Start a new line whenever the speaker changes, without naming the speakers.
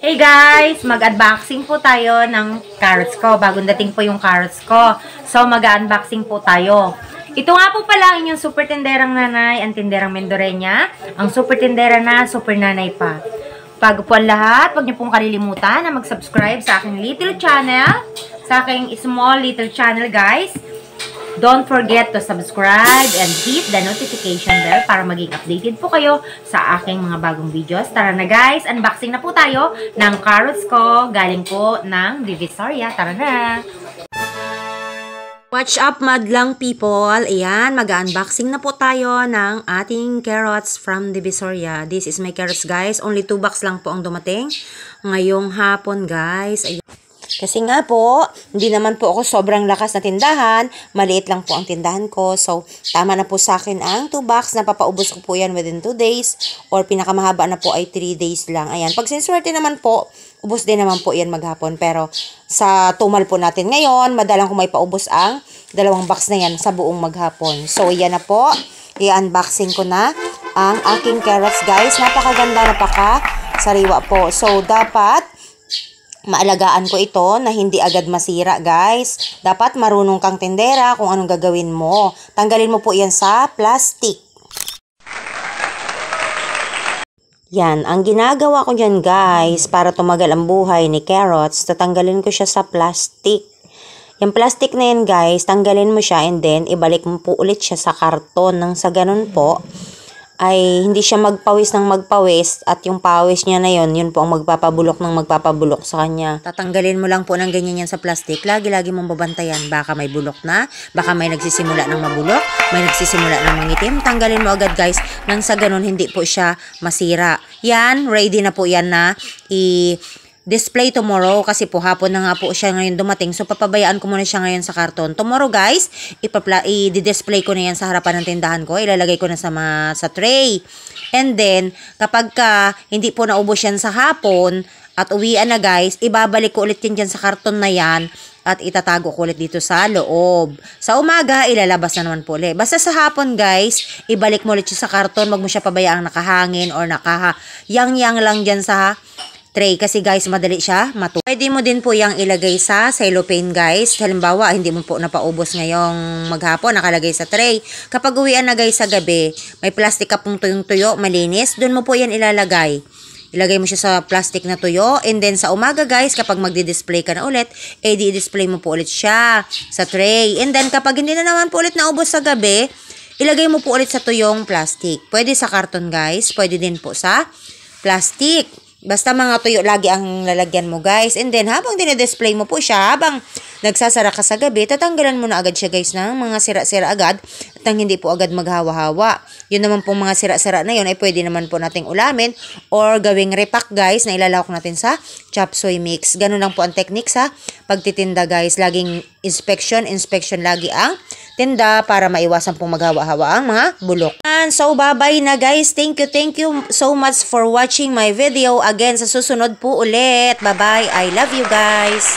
Hey guys! Mag-unboxing po tayo ng carrots ko. Bagong dating po yung carrots ko. So, mag-unboxing po tayo. Ito nga po pala ang inyong super tenderang nanay, ang tenderang Mendorenya, ang super tendera na super nanay pa. Bago po ang lahat, huwag niyo pong kalilimutan na mag-subscribe sa aking little channel, sa aking small little channel guys. Don't forget to subscribe and hit the notification bell para maging updated po kayo sa aking mga bagong videos. Tara na guys, unboxing na po tayo ng carrots ko. Galing po ng Divisoria. Tara na! Watch up madlang people! Ayan, mag-unboxing na po tayo ng ating carrots from Divisoria. This is my carrots guys. Only 2 box lang po ang dumating ngayong hapon guys. Ayan. Kasi nga po, hindi naman po ako sobrang lakas na tindahan. Maliit lang po ang tindahan ko. So, tama na po sa akin ang 2 box. Napapaubos ko po yan within 2 days. Or pinakamahaba na po ay 3 days lang. Ayan. Pag sinswerte naman po, ubos din naman po yan maghapon. Pero sa tumal po natin ngayon, madalang ko may paubos ang 2 box na yan sa buong maghapon. So, yan na po. I-unboxing ko na ang aking carrots guys. Napakaganda, napakasariwa po. So, dapat maalagaan ko ito na hindi agad masira guys. Dapat marunong kang tendera kung anong gagawin mo. Tanggalin mo po yan sa plastic. Yan, ang ginagawa ko dyan guys, para tumagal ang buhay ni carrots, tatanggalin ko siya sa plastic. Yung plastic na yan guys, tanggalin mo siya and then ibalik mo po ulit siya sa karton. Nang sa ganun po, ay hindi siya magpawis ng magpawis at yung pawis niya na yun po ang magpapabulok ng magpapabulok sa kanya. Tatanggalin mo lang po ng ganyan yan sa plastic. Lagi-lagi mong babantayan. Baka may bulok na, baka may nagsisimula ng mabulok, may nagsisimula ng mangitim. Tanggalin mo agad guys nang sa ganun hindi po siya masira. Yan, ready na po yan na display tomorrow kasi po hapon na nga po siya ngayon dumating. So, papabayaan ko muna siya ngayon sa karton. Tomorrow, guys, i-display ko na yan sa harapan ng tindahan ko. Ilalagay ko na sa tray. And then, kapag hindi po naubos yan sa hapon at uwian na, guys, ibabalik ko ulit yan dyan sa karton na yan at itatago ko ulit dito sa loob. Sa umaga, ilalabas na naman po ulit. Basta sa hapon, guys, ibalik mo ulit siya sa karton. Wag mo siya pabayaang nakahangin or yang-yang lang dyan sa tray kasi guys madali siya matuloy. Pwede mo din po yung ilagay sa cellophane guys. Halimbawa hindi mo po napaubos ngayong maghapon, nakalagay sa tray. Kapag uwian na guys sa gabi, may plastic ka pong tuyong-tuyo, malinis, doon mo po yan ilalagay. Ilagay mo siya sa plastic na tuyo and then sa umaga guys kapag magdi-display ka na ulit, di-display mo po ulit siya sa tray. And then kapag hindi na naman po ulit naubos sa gabi, ilagay mo po ulit sa tuyong plastic. Pwede sa karton guys, pwede din po sa plastic. Basta mga tuyo lagi ang lalagyan mo guys. And then habang dinidisplay mo po siya, habang nagsasara ka sa gabi, tatanggalan mo na agad siya guys ng mga sira-sira agad at nang hindi po agad maghawa-hawa. Yun naman po mga sira-sira na yun ay pwede naman po nating ulamin or gawing repack guys na ilalawak natin sa chop suey mix. Ganun lang po ang technique sa pagtitinda guys. Laging inspection lagi ang tinda para maiwasan pong maghawa-hawa ang mga bulok. And so bye-bye na guys. Thank you so much for watching my video. Again, sa susunod po ulit. Bye-bye. I love you guys.